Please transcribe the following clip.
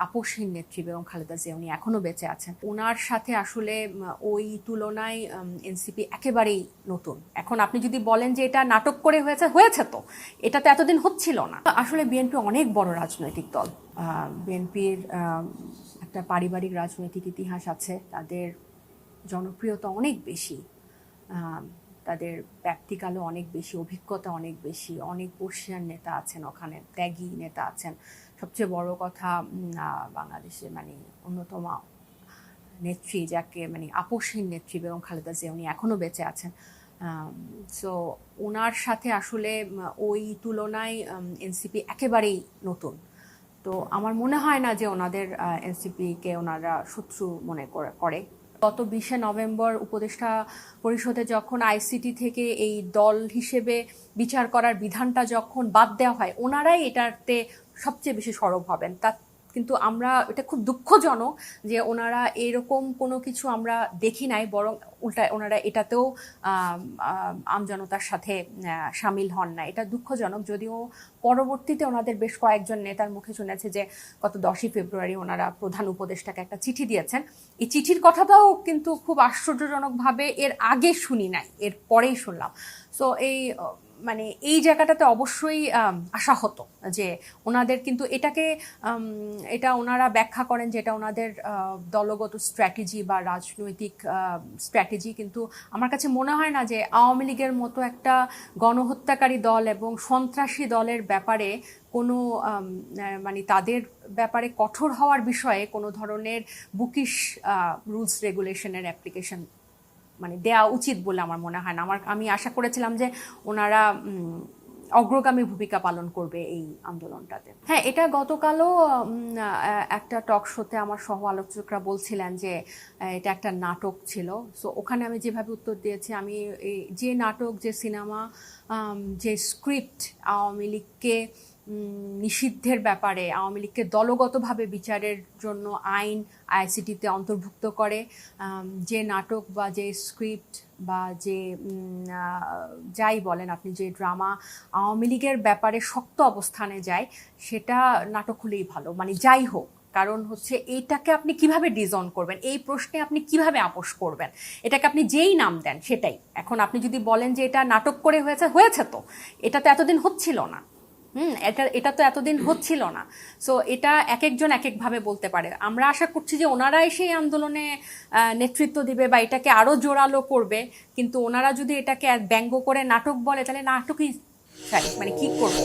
আপসহীন নেত্রী বেগম খালেদা জিয়া উনি এখনো বেঁচে আছেন। ওনার সাথে আসলে ওই তুলনায় এনসিপি একেবারেই নতুন। এখন আপনি যদি বলেন যে এটা নাটক করে হয়েছে তো এটা তো এতদিন হচ্ছিল না। আসলে বিএনপি অনেক বড় রাজনৈতিক দল। বিএনপির একটা পারিবারিক রাজনৈতিক ইতিহাস আছে, তাদের জনপ্রিয়তা অনেক বেশি, তাদের ব্যক্তিকালও অনেক বেশি, অভিজ্ঞতা অনেক বেশি, অনেক বর্ষিয়ান নেতা আছেন ওখানে, ত্যাগী নেতা আছেন। সবচেয়ে বড় কথা বাংলাদেশে অন্যতম নেত্রী, যাকে আপসহীন নেত্রী বেগম খালেদা জিয়া উনি এখনো বেঁচে আছেন। সো ওনার সাথে আসলে ওই তুলনায় এনসিপি একেবারেই নতুন। তো আমার মনে হয় না যে ওনাদের এনসিপিকে ওনারা শত্রু মনে করে। গত 20শে নভেম্বর উপদেষ্টা পরিষদে যখন আইসিটি থেকে এই দল হিসেবে বিচার করার বিধানটা যখন বাদ দেওয়া হয়, ওনারাই এটাতে সবচেয়ে বেশি সরব হবেন। কিন্তু এটা খুব দুঃখজনক যে ওনারা এরকম কোনো কিছু আমরা দেখি নাই, বরং উল্টায় ওনারা এটাতেও আমজনতার সাথে সামিল হন না। এটা দুঃখজনক। যদিও পরবর্তীতে ওনাদের বেশ কয়েকজন নেতার মুখে শুনেছে যে গত 10ই ফেব্রুয়ারি ওনারা প্রধান উপদেষ্টাকে একটা চিঠি দিয়েছেন। এই চিঠির কথাটাও কিন্তু খুব আশ্চর্যজনকভাবে এর আগে শুনি নাই, এর পরেই শুনলাম। সো এই জায়গাটাতে অবশ্যই আশা হতো যে ওনাদের কিন্তু এটা ওনারা ব্যাখ্যা করেন যে এটা ওনাদের দলগত স্ট্র্যাটেজি বা রাজনৈতিক স্ট্র্যাটেজি। কিন্তু আমার কাছে মনে হয় না যে আওয়ামী লীগের মতো একটা গণহত্যাকারী দল এবং সন্ত্রাসী দলের ব্যাপারে কোনো তাদের ব্যাপারে কঠোর হওয়ার বিষয়ে কোনো ধরনের বুকিশ রুলস রেগুলেশনের অ্যাপ্লিকেশন দেয়া উচিত বলে আমার মনে হয় না। আমি আশা করেছিলাম যে ওনারা অগ্রগামী ভূমিকা পালন করবে এই আন্দোলনটাতে। হ্যাঁ, এটা গতকালও একটা টক শোতে আমার সহ আলোচকরা বলছিলেন যে এটা একটা নাটক ছিল। সো ওখানে আমি যেভাবে উত্তর দিয়েছি, আমি যে নাটক, যে সিনেমা, যে স্ক্রিপ্ট আওয়ামী লীগকে নিষিদ্ধের ব্যাপারে, আওয়ামী লীগকে দলগতভাবে বিচারের জন্য আইন আইসিটিতে অন্তর্ভুক্ত করে, যে নাটক বা যে স্ক্রিপ্ট বা যে যাই বলেন আপনি, যে ড্রামা আওয়ামী লীগের ব্যাপারে শক্ত অবস্থানে যায়, সেটা নাটক হলেই ভালো। যাই হোক, কারণ হচ্ছে এইটাকে আপনি কিভাবে ডিজাইন করবেন, এই প্রশ্নে আপনি কিভাবে আপোষ করবেন, এটাকে আপনি যেই নাম দেন সেটাই। এখন আপনি যদি বলেন যে এটা নাটক করে হয়েছে তো এটা তো এতদিন হচ্ছিল না, এটা তো এতদিন হচ্ছিল না। সো এটা এক একজন এক একভাবে বলতে পারে। আমরা আশা করছি যে ওনারাই সেই আন্দোলনে নেতৃত্ব দিবে বা এটাকে আরো জোরালো করবে। কিন্তু ওনারা যদি এটাকে ব্যঙ্গ করে নাটক বলে, তাহলে নাটকই চাই, কি করবো।